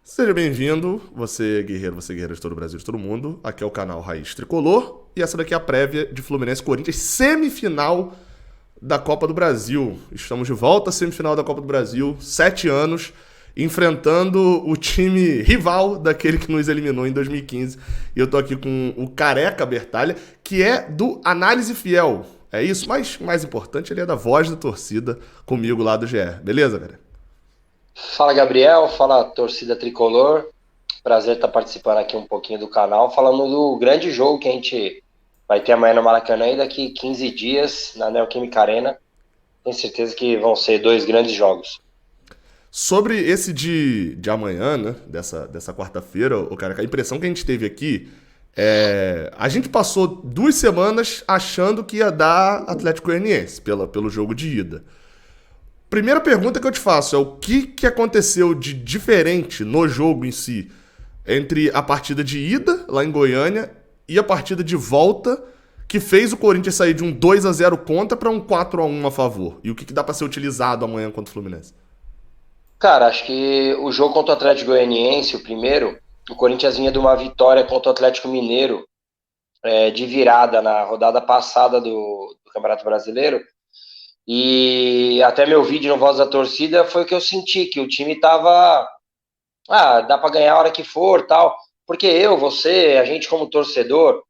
Seja bem-vindo, você guerreiro de todo o Brasil, de todo mundo. Aqui é o canal Raiz Tricolor e essa daqui é a prévia de Fluminense Corinthians, semifinal da Copa do Brasil. Estamos de volta à semifinal da Copa do Brasil, 7 anos, enfrentando o time rival daquele que nos eliminou em 2015. E eu tô aqui com o Careca Bertalha, que é do Análise Fiel. É isso, mas mais importante, ele é da voz da torcida comigo lá do GE. Beleza, cara? Fala Gabriel, fala torcida tricolor. Prazer estar participando aqui um pouquinho do canal, falando do grande jogo que a gente vai ter amanhã no Maracanã e daqui 15 dias na Neoquímica Arena. Tenho certeza que vão ser dois grandes jogos. Sobre esse de amanhã, né? Dessa quarta-feira, o cara, a impressão que a gente teve aqui a gente passou 2 semanas achando que ia dar Atlético Goianiense pelo jogo de ida. Primeira pergunta que eu te faço é o que aconteceu de diferente no jogo em si entre a partida de ida lá em Goiânia e a partida de volta que fez o Corinthians sair de um 2-0 contra para um 4-1 a favor? E o que dá para ser utilizado amanhã contra o Fluminense? Cara, acho que o jogo contra o Atlético Goianiense, o primeiro, o Corinthians vinha de uma vitória contra o Atlético Mineiro, de virada na rodada passada do Campeonato Brasileiro. E até meu vídeo no Voz da Torcida foi o que eu senti, que o time tava dá para ganhar a hora que for, tal. Porque você, a gente como torcedor,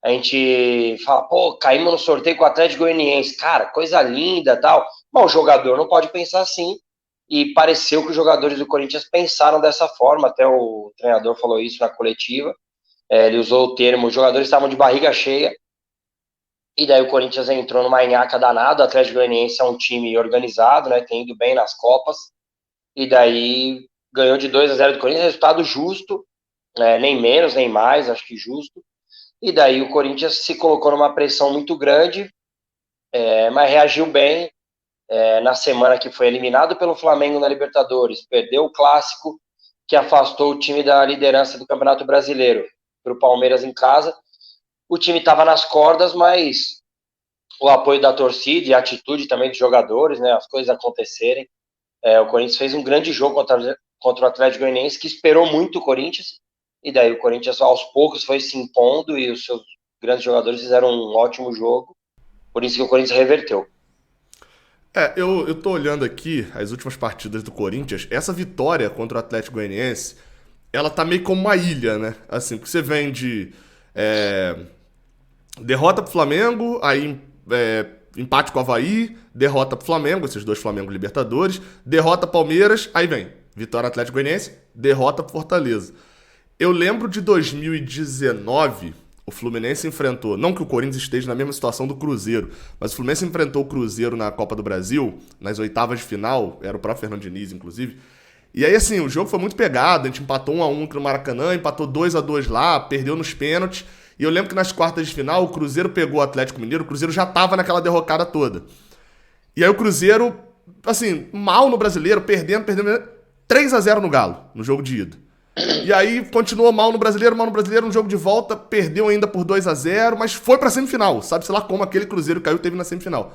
a gente fala, pô, caímos no sorteio com o Atlético Goianiense. Cara, coisa linda, tal. Mas o jogador não pode pensar assim. E pareceu que os jogadores do Corinthians pensaram dessa forma. Até o treinador falou isso na coletiva. Ele usou o termo, os jogadores estavam de barriga cheia. E daí o Corinthians entrou numa nhaca danada. O Atlético Goianiense é um time organizado, né? Tem ido bem nas Copas. E daí ganhou de 2-0 do Corinthians, resultado justo, nem menos, nem mais, acho que justo. E daí o Corinthians se colocou numa pressão muito grande, mas reagiu bem. Na semana que foi eliminado pelo Flamengo na Libertadores, perdeu o clássico que afastou o time da liderança do Campeonato Brasileiro para o Palmeiras em casa. O time estava nas cordas, mas o apoio da torcida e a atitude também dos jogadores, né, as coisas acontecerem. O Corinthians fez um grande jogo contra o Atlético Goianiense, que esperou muito o Corinthians, e daí o Corinthians aos poucos foi se impondo e os seus grandes jogadores fizeram um ótimo jogo, por isso que o Corinthians reverteu. Eu tô olhando aqui as últimas partidas do Corinthians. Essa vitória contra o Atlético Goianiense, ela tá meio como uma ilha, né? Assim, porque você vem de é, derrota pro Flamengo, aí empate com o Havaí, derrota pro Flamengo, esses dois Flamengo Libertadores, derrota Palmeiras, aí vem vitória Atlético Goianiense, derrota pro Fortaleza. Eu lembro de 2019, o Fluminense enfrentou, não que o Corinthians esteja na mesma situação do Cruzeiro, mas o Fluminense enfrentou o Cruzeiro na Copa do Brasil, nas oitavas de final, era o próprio Fernando Diniz, inclusive. E aí, assim, o jogo foi muito pegado, a gente empatou 1-1 aqui no Maracanã, empatou 2-2 lá, perdeu nos pênaltis. E eu lembro que nas quartas de final, o Cruzeiro pegou o Atlético Mineiro, o Cruzeiro já tava naquela derrocada toda. E aí o Cruzeiro, assim, mal no Brasileiro, perdendo 3-0 no Galo, no jogo de ida. E aí continuou mal no Brasileiro, no jogo de volta, perdeu ainda por 2-0, mas foi pra semifinal. Sabe-se lá como aquele Cruzeiro caiu teve na semifinal.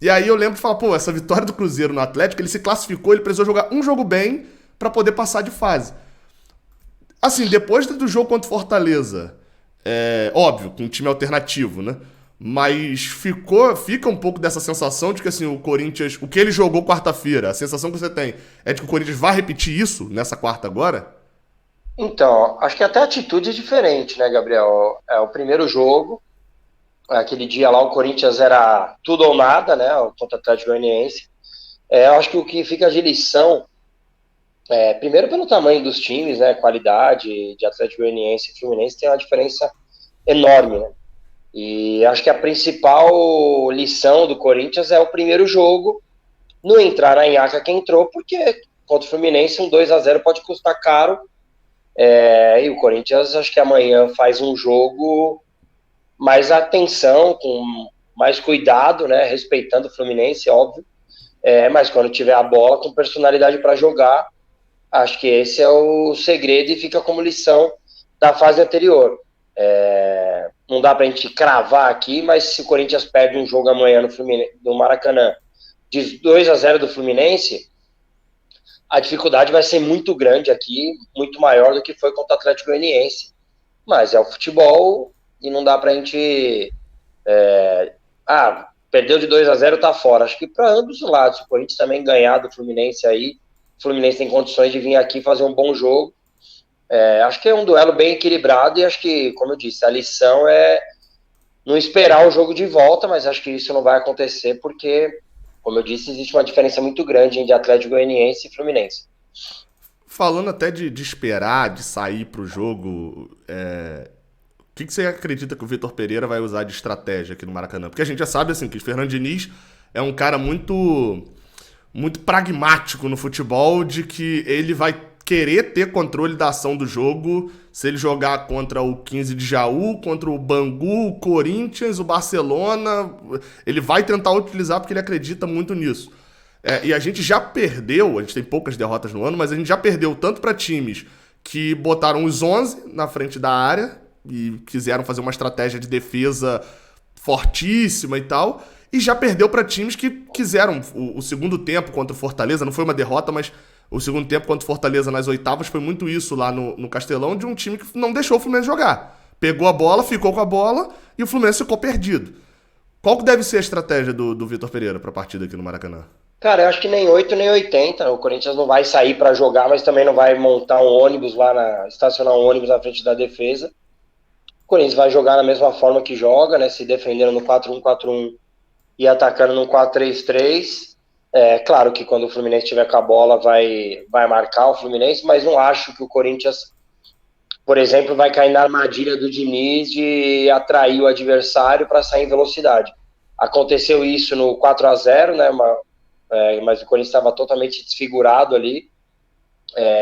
E aí eu lembro de falar, pô, essa vitória do Cruzeiro no Atlético, ele se classificou, ele precisou jogar um jogo bem pra poder passar de fase. Assim, depois do jogo contra o Fortaleza, óbvio, com um time alternativo, né? Mas fica um pouco dessa sensação de que assim, o Corinthians, o que ele jogou quarta-feira, a sensação que você tem é de que o Corinthians vai repetir isso nessa quarta agora? Então, acho que até a atitude é diferente, né, Gabriel? É o primeiro jogo, aquele dia lá o Corinthians era tudo ou nada, né, contra o Atlético Goianiense. Eu acho que o que fica de lição, primeiro pelo tamanho dos times, né, qualidade de Atlético Goianiense e Fluminense tem uma diferença enorme, né? E acho que a principal lição do Corinthians é o primeiro jogo, não entrar na nhaca que entrou, porque contra o Fluminense um 2-0 pode custar caro. E o Corinthians acho que amanhã faz um jogo mais atenção, com mais cuidado, né, respeitando o Fluminense, óbvio, mas quando tiver a bola com personalidade para jogar, acho que esse é o segredo e fica como lição da fase anterior. Não dá para a gente cravar aqui, mas se o Corinthians perde um jogo amanhã no Maracanã de 2-0 do Fluminense, a dificuldade vai ser muito grande aqui, muito maior do que foi contra o Atlético Goianiense. Mas é o futebol e não dá pra gente... perdeu de 2-0, tá fora. Acho que para ambos os lados. O Corinthians também ganhar do Fluminense aí. O Fluminense tem condições de vir aqui fazer um bom jogo. Acho que é um duelo bem equilibrado e acho que, como eu disse, a lição é não esperar o jogo de volta, mas acho que isso não vai acontecer porque, como eu disse, existe uma diferença muito grande entre Atlético Goianiense e Fluminense. Falando até de esperar, de sair pro jogo, o que você acredita que o Vitor Pereira vai usar de estratégia aqui no Maracanã? Porque a gente já sabe assim que o Fernando Diniz é um cara muito pragmático no futebol, de que ele vai querer ter controle da ação do jogo se ele jogar contra o 15 de Jaú, contra o Bangu, o Corinthians, o Barcelona. Ele vai tentar utilizar porque ele acredita muito nisso. E a gente já perdeu, a gente tem poucas derrotas no ano, mas a gente já perdeu tanto para times que botaram os 11 na frente da área e quiseram fazer uma estratégia de defesa fortíssima e tal, e já perdeu para times que quiseram. O segundo tempo contra o Fortaleza não foi uma derrota, mas o segundo tempo contra o Fortaleza nas oitavas foi muito isso lá no Castelão, de um time que não deixou o Fluminense jogar. Pegou a bola, ficou com a bola e o Fluminense ficou perdido. Qual que deve ser a estratégia do Vitor Pereira para a partida aqui no Maracanã? Cara, eu acho que nem 8 nem 80. O Corinthians não vai sair para jogar, mas também não vai montar um ônibus estacionar um ônibus na frente da defesa. O Corinthians vai jogar da mesma forma que joga, né? Se defendendo no 4-1-4-1 e atacando no 4-3-3. Claro que quando o Fluminense tiver com a bola vai marcar o Fluminense, mas não acho que o Corinthians, por exemplo, vai cair na armadilha do Diniz de atrair o adversário para sair em velocidade. Aconteceu isso no 4-0, né? Mas o Corinthians estava totalmente desfigurado ali.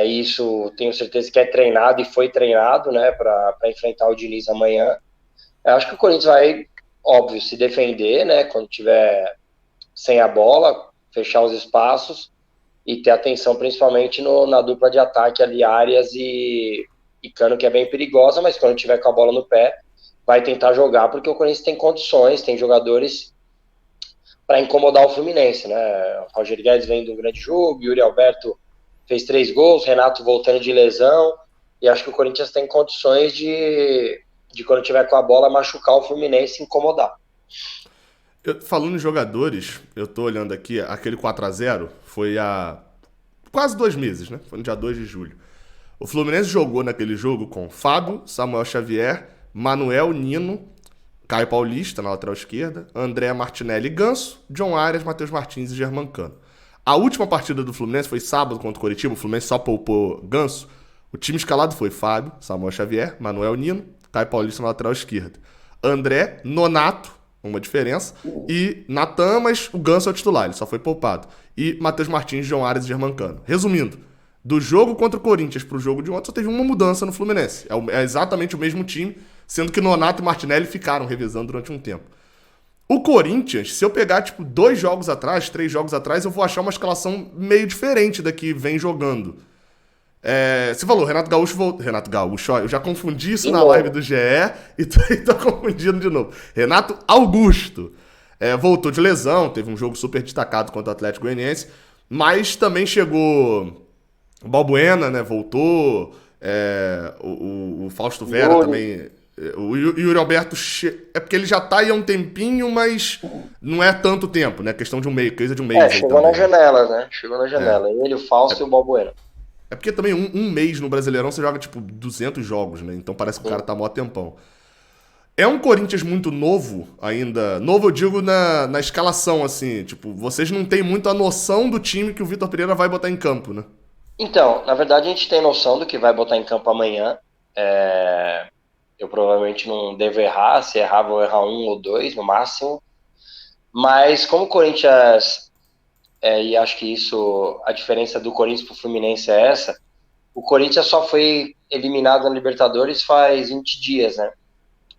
Isso tenho certeza que é treinado e foi treinado, né, para enfrentar o Diniz amanhã. Eu acho que o Corinthians vai, óbvio, se defender, né, quando tiver sem a bola, fechar os espaços e ter atenção principalmente na dupla de ataque ali, Arias e Cano, que é bem perigosa, mas quando tiver com a bola no pé, vai tentar jogar, porque o Corinthians tem condições, tem jogadores para incomodar o Fluminense, né? O Roger Guedes vem de um grande jogo, Yuri Alberto fez 3 gols, Renato voltando de lesão, e acho que o Corinthians tem condições de quando tiver com a bola, machucar o Fluminense e incomodar. Falando em jogadores, eu tô olhando aqui, aquele 4-0 foi há quase 2 meses, né? Foi no dia 2 de julho. O Fluminense jogou naquele jogo com Fábio, Samuel Xavier, Manuel, Nino, Caio Paulista na lateral esquerda, André Martinelli e Ganso, John Arias, Matheus Martins e Germancano. A última partida do Fluminense foi sábado contra o Coritiba, o Fluminense só poupou Ganso. O time escalado foi Fábio, Samuel Xavier, Manuel, Nino, Caio Paulista na lateral esquerda, André, Nonato, uma diferença, e Natan, mas o Ganso é o titular, ele só foi poupado. E Matheus Martins, John Arias e Germancano. Resumindo, do jogo contra o Corinthians pro jogo de ontem, só teve uma mudança no Fluminense. É exatamente o mesmo time, sendo que Nonato e Martinelli ficaram revezando durante um tempo. O Corinthians, se eu pegar, 2 jogos atrás, 3 jogos atrás, eu vou achar uma escalação meio diferente da que vem jogando. Você falou, Renato Gaúcho, ó, eu já confundi isso na live do GE e tô confundindo de novo. Renato Augusto. Voltou de lesão, teve um jogo super destacado contra o Atlético Goianiense, mas também chegou o Balbuena, né, voltou, o Fausto Vera também... O Yuri Alberto é porque ele já tá aí há um tempinho, mas não é tanto tempo, né? Questão de um mês, coisa de um mês. Chegou na janela, né? Chegou na janela. Ele, o Fausto e o Balbuena. É porque também um mês no Brasileirão você joga 200 jogos, né? Então parece que o cara tá mó tempão. É um Corinthians muito novo ainda. Novo eu digo na escalação, assim. Vocês não têm muito a noção do time que o Vitor Pereira vai botar em campo, né? Então, na verdade a gente tem noção do que vai botar em campo amanhã. Eu provavelmente não devo errar, se errar vou errar 1 ou 2 no máximo, mas como o Corinthians, e acho que isso, a diferença do Corinthians pro Fluminense é essa, o Corinthians só foi eliminado na Libertadores faz 20 dias, né,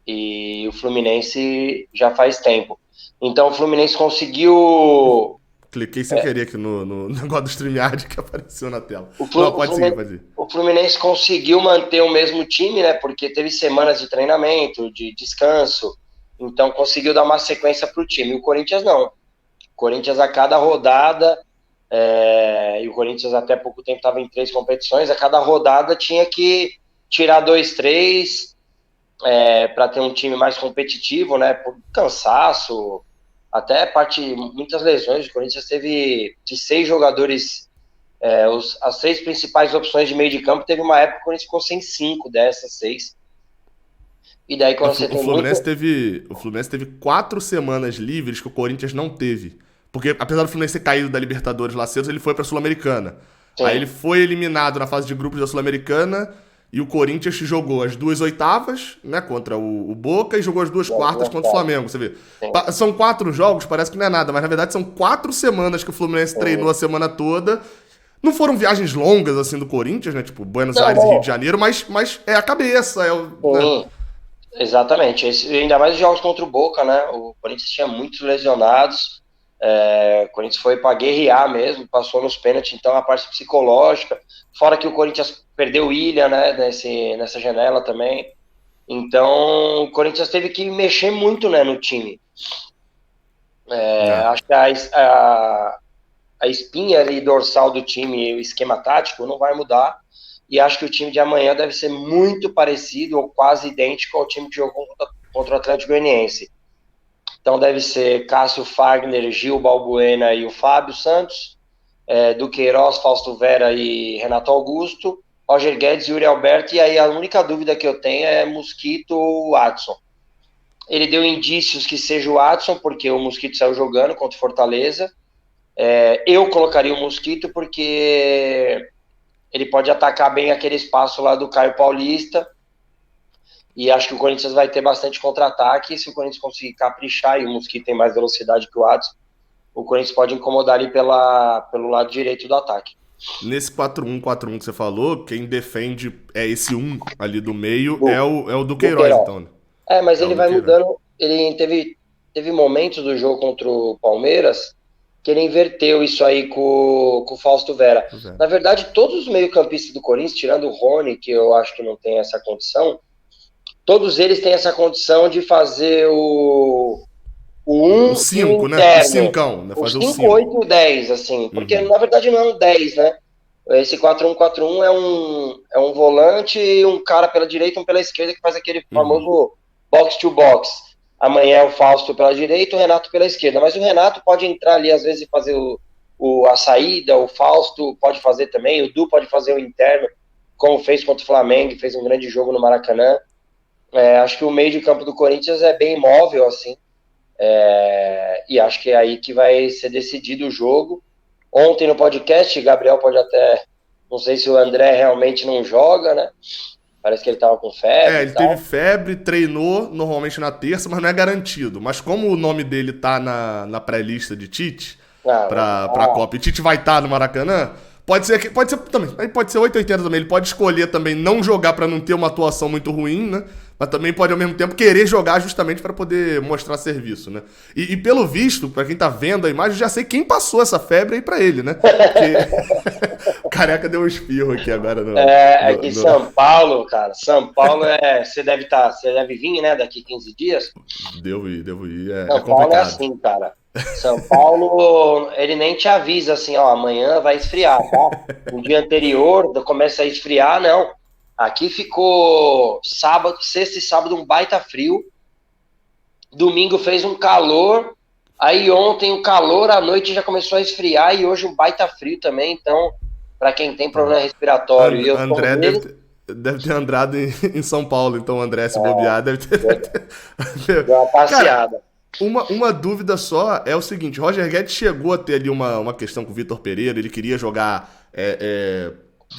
e o Fluminense já faz tempo, então o Fluminense conseguiu... Cliquei sem querer aqui no negócio do StreamYard que apareceu na tela. Pode seguir. O Fluminense conseguiu manter o mesmo time, né? Porque teve semanas de treinamento, de descanso. Então conseguiu dar uma sequência para o time. O Corinthians não. O Corinthians a cada rodada e o Corinthians até pouco tempo estava em 3 competições, a cada rodada tinha que tirar 2, 3 para ter um time mais competitivo, né? Por cansaço, até muitas lesões. O Corinthians teve de 6 jogadores, as 6 principais opções de meio de campo, teve uma época que o Corinthians ficou sem 5 dessas 6. E daí quando você O tem Fluminense muito... teve, o Fluminense teve 4 semanas livres que o Corinthians não teve. Porque apesar do Fluminense ter caído da Libertadores lá cedo, ele foi pra Sul-Americana. Aí ele Sim, foi eliminado na fase de grupos da Sul-Americana e o Corinthians jogou as 2 oitavas, né, contra o Boca e jogou as 2 quartas contra o Flamengo, você vê. sim, São 4 jogos, parece que não é nada, mas na verdade são 4 semanas que o Fluminense treinou sim. a semana toda. Não foram viagens longas, assim, do Corinthians, né, tipo Buenos Não, Aires e Rio de não, Janeiro, mas é a cabeça, né? sim, exatamente. Ainda mais os jogos contra o Boca, né? O Corinthians tinha muitos lesionados. O Corinthians foi para guerrear mesmo, passou nos pênaltis, então a parte psicológica. Fora que o Corinthians perdeu o Ilha, né? Nessa janela também. Então o Corinthians teve que mexer muito, né, no time. É. Acho que a espinha ali dorsal do time, o esquema tático, não vai mudar. E acho que o time de amanhã deve ser muito parecido ou quase idêntico ao time que jogou contra o Atlético Goianiense. Então deve ser Cássio Fagner, Gil Balbuena e o Fábio Santos, Duqueiroz, Fausto Vera e Renato Augusto, Roger Guedes, Yuri Alberto, e aí a única dúvida que eu tenho é Mosquito ou Watson. Ele deu indícios que seja o Watson, porque o Mosquito saiu jogando contra o Fortaleza. Eu colocaria o Mosquito porque ele pode atacar bem aquele espaço lá do Caio Paulista, e acho que o Corinthians vai ter bastante contra-ataque. Se o Corinthians conseguir caprichar e o Mosquito tem mais velocidade que o Watson, o Corinthians pode incomodar ali pelo lado direito do ataque. Nesse 4-1-4-1 que você falou, quem defende é esse um ali do meio Do, é o do Duqueiroz, Queiroz. então, né? Mas É o ele vai Duqueiroz. mudando. Ele teve momentos do jogo contra o Palmeiras que ele inverteu isso aí com o Fausto Vera. Na verdade, todos os meio-campistas do Corinthians, tirando o Rony, que eu acho que não tem essa condição, todos eles têm essa condição de fazer o O 1 e o 5, né? O interno. cincão, né? O Fazer o 5, 5. 8 e o 10, assim. Porque, Uhum. na verdade, não é um 10, né? Esse 4-1-4-1 é um volante e um cara pela direita e um pela esquerda que faz aquele Uhum. famoso box-to-box. Amanhã é o Fausto pela direita, o Renato pela esquerda. Mas o Renato pode entrar ali, às vezes, e fazer a saída, o Fausto pode fazer também, o Du pode fazer o interno, como fez contra o Flamengo, fez um grande jogo no Maracanã. Acho que o meio de campo do Corinthians é bem imóvel, assim, e acho que é aí que vai ser decidido o jogo. Ontem no podcast, Gabriel pode até, não sei se o André realmente não joga, né? Parece que ele tava com febre e Ele teve tal. febre, treinou normalmente na terça, mas não é garantido. Mas como o nome dele tá na pré-lista de Tite pra Ah, Copa e Tite vai estar no Maracanã, pode ser também. Aí pode ser 880 também. Ele pode escolher também não jogar pra não ter uma atuação muito ruim, né? Mas também pode ao mesmo tempo querer jogar justamente pra poder mostrar serviço, né? E pelo visto, pra quem tá vendo a imagem, já sei quem passou essa febre aí pra ele, né? Porque o Careca deu um espirro aqui agora aqui em São Paulo, cara. São Paulo você deve vir, né? Daqui 15 dias. Devo ir. É São Paulo é complicado. assim, cara. São Paulo, ele nem te avisa assim, ó, amanhã vai esfriar, tá? No dia anterior começa a esfriar, não. Aqui ficou sábado, sexta e sábado um baita frio. Domingo fez um calor. Aí ontem o calor, à noite já começou a esfriar e hoje um baita frio também. Então, para quem tem problema respiratório e eu sou um André deles, deve ter andado em São Paulo, então o André, se bobear, deve ter. deu uma Cara, passeada. uma dúvida só é o seguinte: Roger Guedes chegou a ter ali uma questão com o Vitor Pereira, ele queria jogar.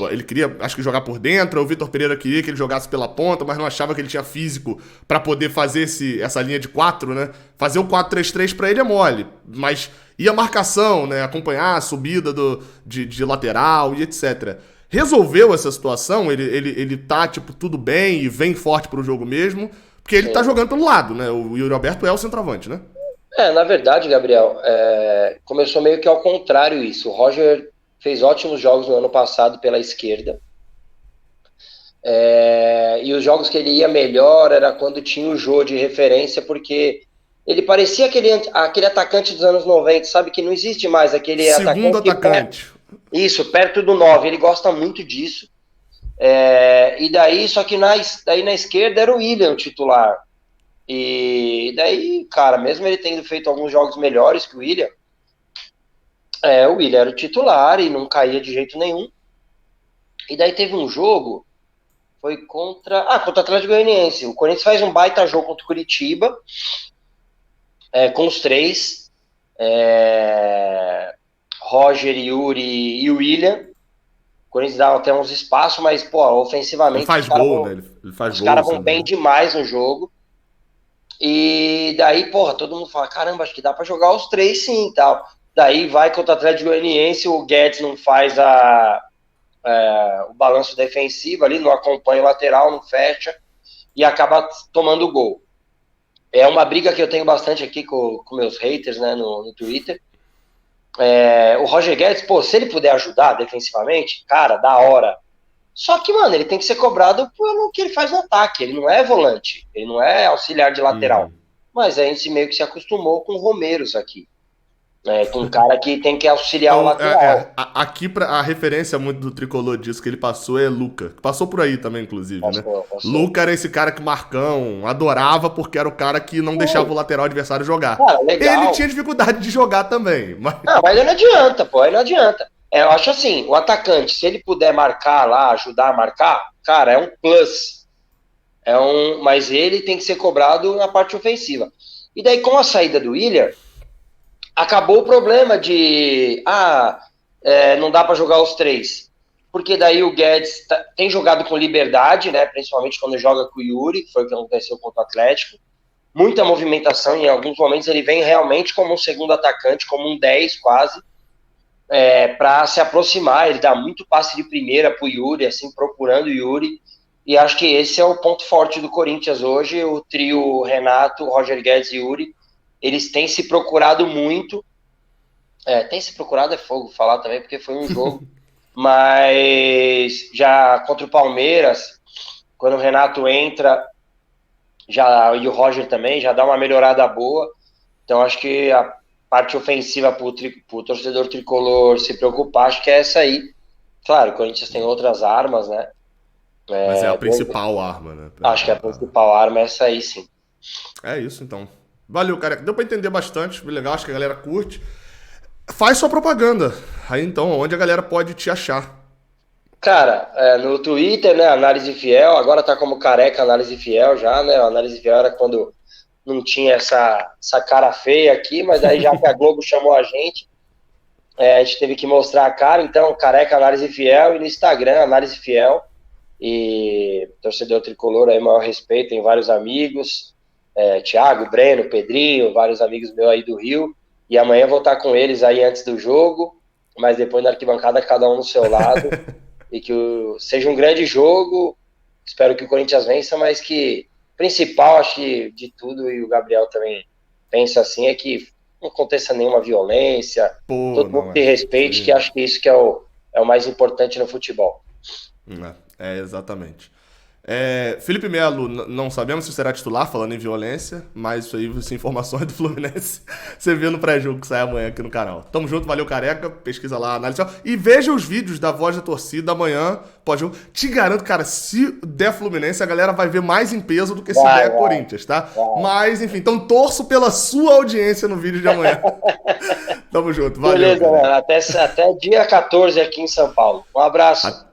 Ele queria, acho que, jogar por dentro. O Vitor Pereira queria que ele jogasse pela ponta, mas não achava que ele tinha físico pra poder fazer essa linha de 4, né? Fazer o 4-3-3 pra ele é mole, mas e a marcação, né? Acompanhar a subida de lateral e etc. Resolveu essa situação? Ele tá, tipo, tudo bem e vem forte pro jogo mesmo? Porque ele tá Sim. jogando pelo lado, né? O Yuri Alberto é o centroavante, né? Na verdade, Gabriel, começou meio que ao contrário isso. O Roger fez ótimos jogos no ano passado pela esquerda. E os jogos que ele ia melhor era quando tinha o Jô de referência, porque Ele parecia aquele atacante dos anos 90, sabe? Que não existe mais aquele Segundo atacante atacante. isso, perto do 9. Ele gosta muito disso. E daí, só que daí na esquerda era o William o titular. E daí, cara, mesmo ele tendo feito alguns jogos melhores que o William era o titular e não caía de jeito nenhum. E daí teve um jogo, foi contra o Atlético Goianiense. O Corinthians faz um baita jogo contra o Curitiba, com os três, Roger, Yuri e William. O Corinthians dá até uns espaços, mas, pô, ofensivamente Ele faz gol, né? Ele faz os gol. caras vão bem demais no jogo. E daí, porra, todo mundo fala, caramba, acho que dá pra jogar os três sim e tal. Daí vai contra o Atlético Goianiense, o Guedes não faz o balanço defensivo ali, não acompanha o lateral, não fecha e acaba tomando o gol. É uma briga que eu tenho bastante aqui com meus haters, né, no Twitter. O Roger Guedes, pô, se ele puder ajudar defensivamente, cara, da hora. Só que, mano, ele tem que ser cobrado pelo que ele faz no ataque. Ele não é volante, ele não é auxiliar de lateral. Mas a gente meio que se acostumou com Romeiros aqui. Com um cara que tem que auxiliar o lateral. Aqui a referência muito do tricolor disso que ele passou é Luca. Passou por aí também, inclusive, né? Passou. Luca era esse cara que o Marcão adorava porque era o cara que não deixava o lateral adversário jogar. Cara, legal. Ele tinha dificuldade de jogar também. Mas... Não, aí não adianta, pô, aí não adianta. Eu acho assim, o atacante, se ele puder marcar lá, ajudar a marcar, cara, é um plus. Mas ele tem que ser cobrado na parte ofensiva. E daí, com a saída do William, acabou o problema de não dá para jogar os três. Porque daí o Guedes tem jogado com liberdade, né? Principalmente quando joga com o Yuri, que foi o que aconteceu contra o Atlético. Muita movimentação, em alguns momentos ele vem realmente como um segundo atacante, como um 10 quase, para se aproximar. Ele dá muito passe de primeira pro Yuri, assim, procurando o Yuri. E acho que esse é o ponto forte do Corinthians hoje, o trio Renato, Roger Guedes e Yuri. Eles têm se procurado muito. Tem se procurado é fogo falar também, porque foi um jogo. Mas já contra o Palmeiras, quando o Renato entra, e o Roger também, já dá uma melhorada boa. Então acho que a parte ofensiva para o torcedor tricolor se preocupar, acho que é essa aí. Claro, o Corinthians tem outras armas, né? Mas é a principal arma, né? Acho que a principal arma é essa aí, sim. É isso, então. Valeu, cara. Deu pra entender bastante. Foi legal, acho que a galera curte. Faz sua propaganda. Aí, então, onde a galera pode te achar? Cara, no Twitter, né, Análise Fiel. Agora tá como Careca Análise Fiel já, né? A Análise Fiel era quando não tinha essa cara feia aqui, mas aí já que a Globo chamou a gente teve que mostrar a cara. Então, Careca Análise Fiel, e no Instagram, Análise Fiel. E torcedor tricolor aí, maior respeito, tem vários amigos, Thiago, Breno, Pedrinho, vários amigos meus aí do Rio, e amanhã vou estar com eles aí antes do jogo, mas depois na arquibancada cada um no seu lado, e que seja um grande jogo. Espero que o Corinthians vença, mas que principal, acho que de tudo, e o Gabriel também pensa assim, é que não aconteça nenhuma violência, todo mundo se respeite, que acho que isso que é o mais importante no futebol. Exatamente. Felipe Melo, não sabemos se será titular, falando em violência, mas isso aí, essas informações do Fluminense, você vê no pré-jogo que sai amanhã aqui no canal. Tamo junto, valeu, Careca, pesquisa lá, análise. E veja os vídeos da Voz da Torcida amanhã, pós-jogo. Te garanto, cara, se der Fluminense, a galera vai ver mais em peso do que se der Corinthians, tá? Mas, enfim, então torço pela sua audiência no vídeo de amanhã. Tamo junto, valeu. Beleza, mano, até dia 14 aqui em São Paulo. Um abraço.